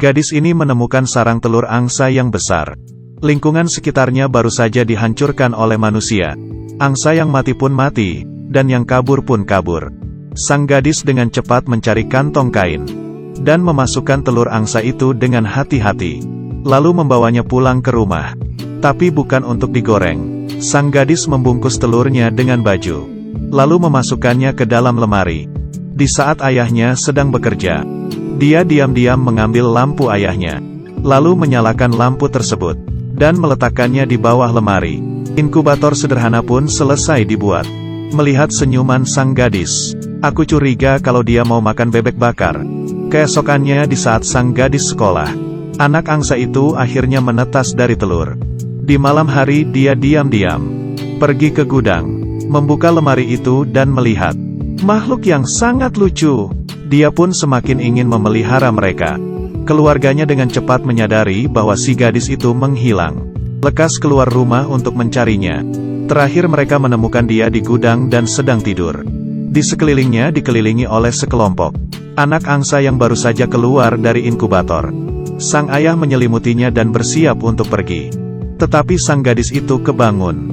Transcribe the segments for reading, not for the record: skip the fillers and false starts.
Gadis ini menemukan sarang telur angsa yang besar. Lingkungan sekitarnya baru saja dihancurkan oleh manusia. Angsa yang mati pun mati, dan yang kabur pun kabur. Sang gadis dengan cepat mencari kantong kain, dan memasukkan telur angsa itu dengan hati-hati. Lalu membawanya pulang ke rumah. Tapi bukan untuk digoreng. Sang gadis membungkus telurnya dengan baju, lalu memasukkannya ke dalam lemari. Di saat ayahnya sedang bekerja, dia diam-diam mengambil lampu ayahnya, lalu menyalakan lampu tersebut, dan meletakkannya di bawah lemari. Inkubator sederhana pun selesai dibuat. Melihat senyuman sang gadis, aku curiga kalau dia mau makan bebek bakar. Keesokannya di saat sang gadis sekolah, anak angsa itu akhirnya menetas dari telur. Di malam hari dia diam-diam pergi ke gudang, membuka lemari itu dan melihat makhluk yang sangat lucu. Dia pun semakin ingin memelihara mereka. Keluarganya dengan cepat menyadari bahwa si gadis itu menghilang. Lekas keluar rumah untuk mencarinya. Terakhir mereka menemukan dia di gudang dan sedang tidur. Di sekelilingnya dikelilingi oleh sekelompok anak angsa yang baru saja keluar dari inkubator. Sang ayah menyelimutinya dan bersiap untuk pergi. Tetapi sang gadis itu kebangun.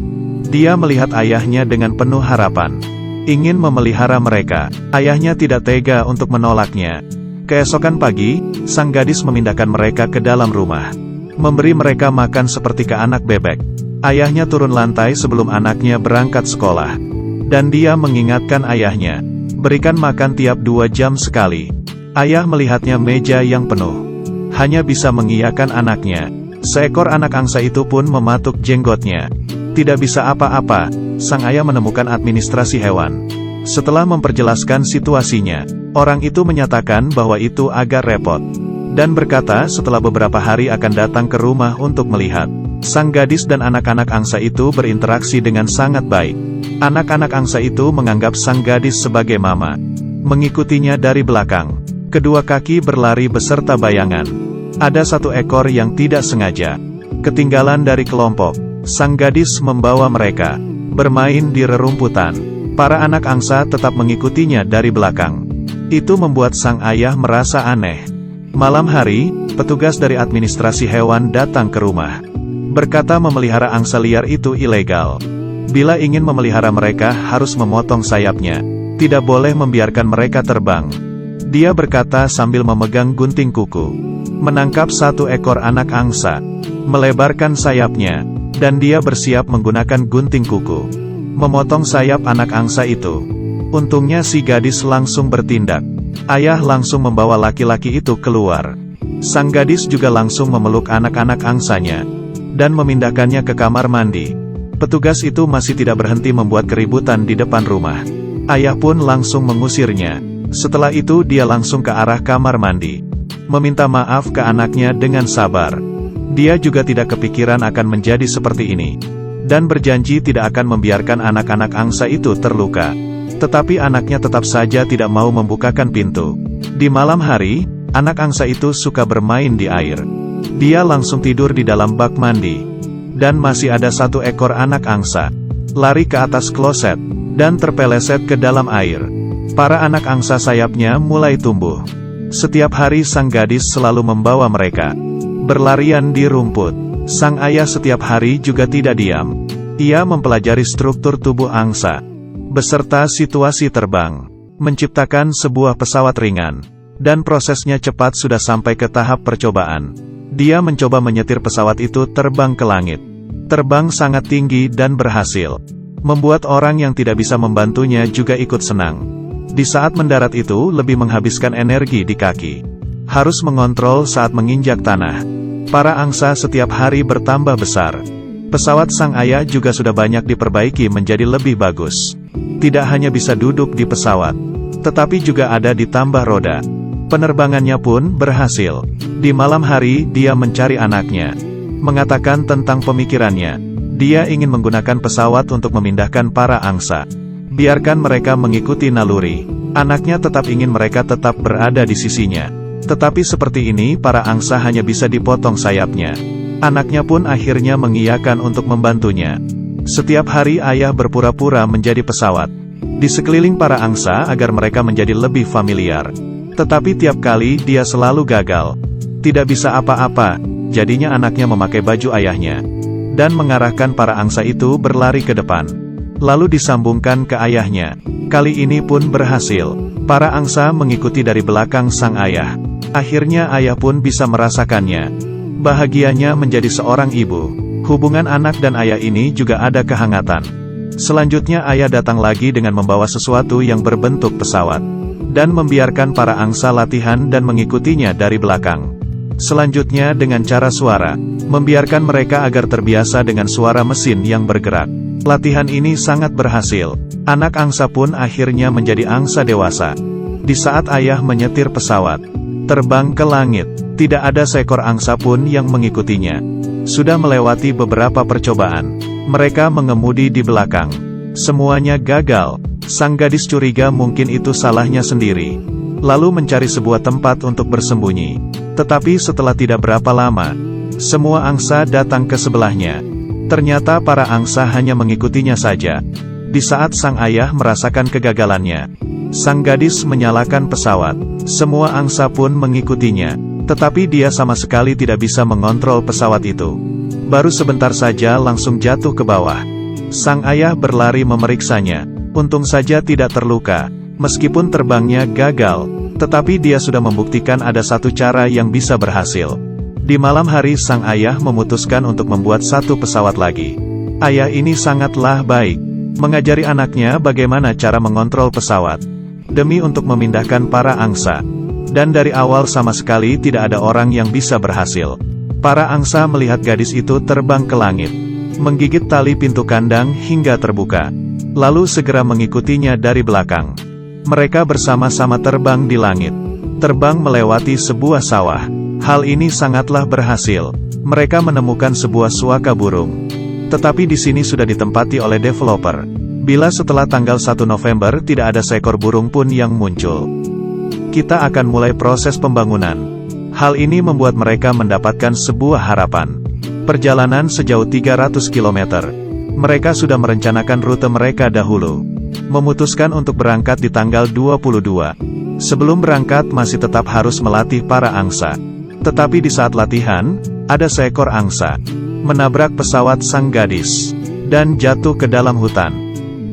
Dia melihat ayahnya dengan penuh harapan, ingin memelihara mereka. Ayahnya tidak tega untuk menolaknya. Keesokan pagi, sang gadis memindahkan mereka ke dalam rumah, memberi mereka makan seperti ke anak bebek. Ayahnya turun lantai sebelum anaknya berangkat sekolah, dan dia mengingatkan ayahnya, berikan makan tiap 2 jam sekali. Ayah melihatnya meja yang penuh, hanya bisa mengiyakan anaknya. Seekor anak angsa itu pun mematuk jenggotnya. Tidak bisa apa-apa, sang ayah menemukan administrasi hewan. Setelah memperjelaskan situasinya, orang itu menyatakan bahwa itu agak repot, dan berkata setelah beberapa hari akan datang ke rumah untuk melihat. Sang gadis dan anak-anak angsa itu berinteraksi dengan sangat baik. Anak-anak angsa itu menganggap sang gadis sebagai mama, mengikutinya dari belakang. Kedua kaki berlari beserta bayangan. Ada 1 ekor yang tidak sengaja ketinggalan dari kelompok. Sang gadis membawa mereka bermain di rerumputan. Para anak angsa tetap mengikutinya dari belakang. Itu membuat sang ayah merasa aneh. Malam hari, petugas dari administrasi hewan datang ke rumah. Berkata memelihara angsa liar itu ilegal. Bila ingin memelihara mereka harus memotong sayapnya. Tidak boleh membiarkan mereka terbang. Dia berkata sambil memegang gunting kuku. Menangkap 1 ekor anak angsa, melebarkan sayapnya, dan dia bersiap menggunakan gunting kuku, memotong sayap anak angsa itu. Untungnya si gadis langsung bertindak. Ayah langsung membawa laki-laki itu keluar. Sang gadis juga langsung memeluk anak-anak angsanya, dan memindahkannya ke kamar mandi. Petugas itu masih tidak berhenti membuat keributan di depan rumah. Ayah pun langsung mengusirnya. Setelah itu dia langsung ke arah kamar mandi, meminta maaf ke anaknya dengan sabar. Dia juga tidak kepikiran akan menjadi seperti ini, dan berjanji tidak akan membiarkan anak-anak angsa itu terluka. Tetapi anaknya tetap saja tidak mau membukakan pintu. Di malam hari, anak angsa itu suka bermain di air. Dia langsung tidur di dalam bak mandi. Dan masih ada 1 ekor anak angsa lari ke atas kloset, dan terpeleset ke dalam air. Para anak angsa sayapnya mulai tumbuh. Setiap hari sang gadis selalu membawa mereka berlarian di rumput. Sang ayah setiap hari juga tidak diam. Ia mempelajari struktur tubuh angsa, beserta situasi terbang, menciptakan sebuah pesawat ringan. Dan prosesnya cepat sudah sampai ke tahap percobaan. Dia mencoba menyetir pesawat itu terbang ke langit. Terbang sangat tinggi dan berhasil. Membuat orang yang tidak bisa membantunya juga ikut senang. Di saat mendarat itu lebih menghabiskan energi di kaki. Harus mengontrol saat menginjak tanah. Para angsa setiap hari bertambah besar. Pesawat sang ayah juga sudah banyak diperbaiki menjadi lebih bagus. Tidak hanya bisa duduk di pesawat, tetapi juga ada ditambah roda. Penerbangannya pun berhasil. Di malam hari dia mencari anaknya, mengatakan tentang pemikirannya. Dia ingin menggunakan pesawat untuk memindahkan para angsa. Biarkan mereka mengikuti naluri. Anaknya tetap ingin mereka tetap berada di sisinya. Tetapi seperti ini para angsa hanya bisa dipotong sayapnya. Anaknya pun akhirnya mengiyakan untuk membantunya. Setiap hari ayah berpura-pura menjadi pesawat di sekeliling para angsa agar mereka menjadi lebih familiar. Tetapi tiap kali dia selalu gagal. Tidak bisa apa-apa, jadinya anaknya memakai baju ayahnya. Dan mengarahkan para angsa itu berlari ke depan. Lalu disambungkan ke ayahnya. Kali ini pun berhasil. Para angsa mengikuti dari belakang sang ayah. Akhirnya ayah pun bisa merasakannya. Bahagianya menjadi seorang ibu. Hubungan anak dan ayah ini juga ada kehangatan. Selanjutnya ayah datang lagi dengan membawa sesuatu yang berbentuk pesawat. Dan membiarkan para angsa latihan dan mengikutinya dari belakang. Selanjutnya dengan cara suara, membiarkan mereka agar terbiasa dengan suara mesin yang bergerak. Latihan ini sangat berhasil. Anak angsa pun akhirnya menjadi angsa dewasa. Di saat ayah menyetir pesawat, terbang ke langit, tidak ada seekor angsa pun yang mengikutinya. Sudah melewati beberapa percobaan. Mereka mengemudi di belakang. Semuanya gagal. Sang gadis curiga mungkin itu salahnya sendiri. Lalu mencari sebuah tempat untuk bersembunyi. Tetapi setelah tidak berapa lama, semua angsa datang ke sebelahnya. Ternyata para angsa hanya mengikutinya saja. Di saat sang ayah merasakan kegagalannya, sang gadis menyalakan pesawat. Semua angsa pun mengikutinya. Tetapi dia sama sekali tidak bisa mengontrol pesawat itu. Baru sebentar saja langsung jatuh ke bawah. Sang ayah berlari memeriksanya. Untung saja tidak terluka. Meskipun terbangnya gagal, tetapi dia sudah membuktikan ada satu cara yang bisa berhasil. Di malam hari sang ayah memutuskan untuk membuat satu pesawat lagi. Ayah ini sangatlah baik, mengajari anaknya bagaimana cara mengontrol pesawat, demi untuk memindahkan para angsa. Dan dari awal sama sekali tidak ada orang yang bisa berhasil. Para angsa melihat gadis itu terbang ke langit, menggigit tali pintu kandang hingga terbuka, lalu segera mengikutinya dari belakang. Mereka bersama-sama terbang di langit. Terbang melewati sebuah sawah. Hal ini sangatlah berhasil. Mereka menemukan sebuah suaka burung. Tetapi di sini sudah ditempati oleh developer. Bila setelah tanggal 1 November tidak ada seekor burung pun yang muncul, kita akan mulai proses pembangunan. Hal ini membuat mereka mendapatkan sebuah harapan. Perjalanan sejauh 300 km. Mereka sudah merencanakan rute mereka dahulu. Memutuskan untuk berangkat di tanggal 22. Sebelum berangkat masih tetap harus melatih para angsa. Tetapi di saat latihan, ada seekor angsa menabrak pesawat sang gadis dan jatuh ke dalam hutan.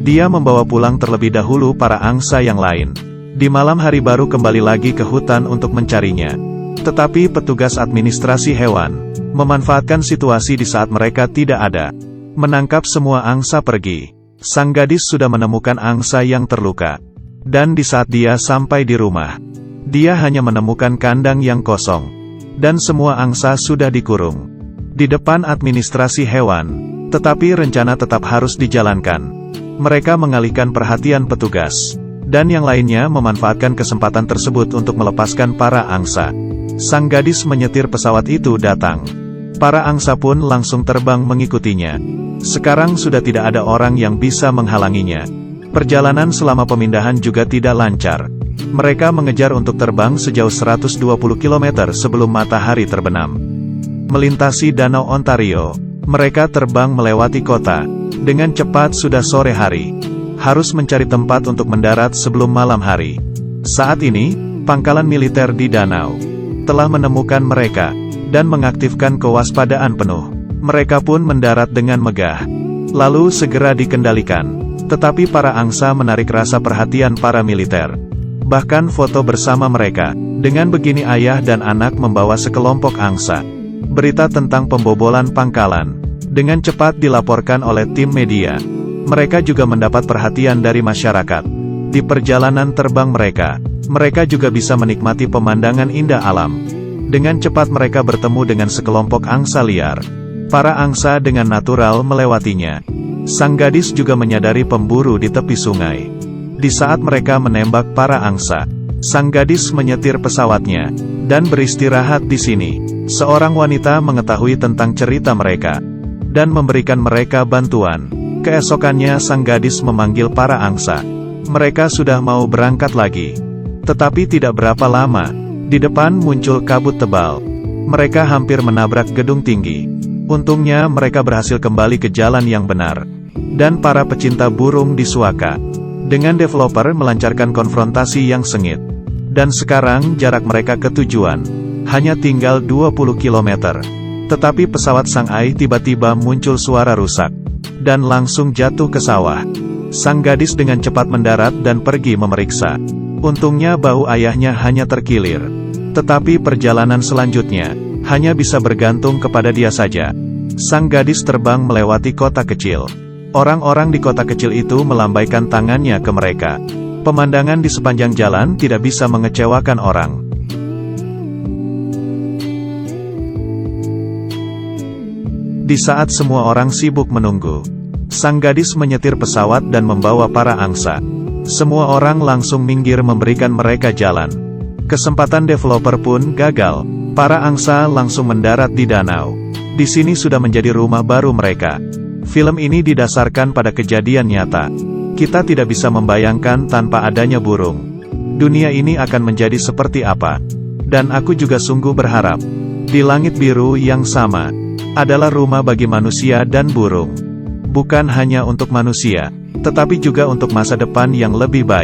Dia membawa pulang terlebih dahulu para angsa yang lain. Di malam hari baru kembali lagi ke hutan untuk mencarinya. Tetapi petugas administrasi hewan memanfaatkan situasi di saat mereka tidak ada. Menangkap semua angsa pergi. Sang gadis sudah menemukan angsa yang terluka. Dan di saat dia sampai di rumah, dia hanya menemukan kandang yang kosong. Dan semua angsa sudah dikurung di depan administrasi hewan. Tetapi rencana tetap harus dijalankan. Mereka mengalihkan perhatian petugas. Dan yang lainnya memanfaatkan kesempatan tersebut untuk melepaskan para angsa. Sang gadis menyetir pesawat itu datang. Para angsa pun langsung terbang mengikutinya. Sekarang sudah tidak ada orang yang bisa menghalanginya. Perjalanan selama pemindahan juga tidak lancar. Mereka mengejar untuk terbang sejauh 120 km sebelum matahari terbenam. Melintasi Danau Ontario, mereka terbang melewati kota. Dengan cepat sudah sore hari. Harus mencari tempat untuk mendarat sebelum malam hari. Saat ini, pangkalan militer di danau telah menemukan mereka dan mengaktifkan kewaspadaan penuh. Mereka pun mendarat dengan megah, lalu segera dikendalikan. Tetapi para angsa menarik rasa perhatian para militer. Bahkan foto bersama mereka. Dengan begini ayah dan anak membawa sekelompok angsa. Berita tentang pembobolan pangkalan dengan cepat dilaporkan oleh tim media. Mereka juga mendapat perhatian dari masyarakat. Di perjalanan terbang mereka, mereka juga bisa menikmati pemandangan indah alam. Dengan cepat mereka bertemu dengan sekelompok angsa liar. Para angsa dengan natural melewatinya. Sang gadis juga menyadari pemburu di tepi sungai. Di saat mereka menembak para angsa, sang gadis menyetir pesawatnya dan beristirahat di sini. Seorang wanita mengetahui tentang cerita mereka dan memberikan mereka bantuan. Keesokannya sang gadis memanggil para angsa. Mereka sudah mau berangkat lagi. Tetapi tidak berapa lama, di depan muncul kabut tebal. Mereka hampir menabrak gedung tinggi. Untungnya mereka berhasil kembali ke jalan yang benar. Dan para pecinta burung disuaka. Dengan developer melancarkan konfrontasi yang sengit. Dan sekarang jarak mereka ke tujuan hanya tinggal 20 km. Tetapi pesawat Sang Ai tiba-tiba muncul suara rusak, dan langsung jatuh ke sawah. Sang gadis dengan cepat mendarat dan pergi memeriksa. Untungnya bau ayahnya hanya terkilir. Tetapi perjalanan selanjutnya, hanya bisa bergantung kepada dia saja. Sang gadis terbang melewati kota kecil. Orang-orang di kota kecil itu melambaikan tangannya ke mereka. Pemandangan di sepanjang jalan tidak bisa mengecewakan orang. Di saat semua orang sibuk menunggu, sang gadis menyetir pesawat dan membawa para angsa. Semua orang langsung minggir memberikan mereka jalan. Kesempatan developer pun gagal. Para angsa langsung mendarat di danau. Di sini sudah menjadi rumah baru mereka. Film ini didasarkan pada kejadian nyata. Kita tidak bisa membayangkan tanpa adanya burung. Dunia ini akan menjadi seperti apa. Dan aku juga sungguh berharap, di langit biru yang sama, adalah rumah bagi manusia dan burung. Bukan hanya untuk manusia, tetapi juga untuk masa depan yang lebih baik.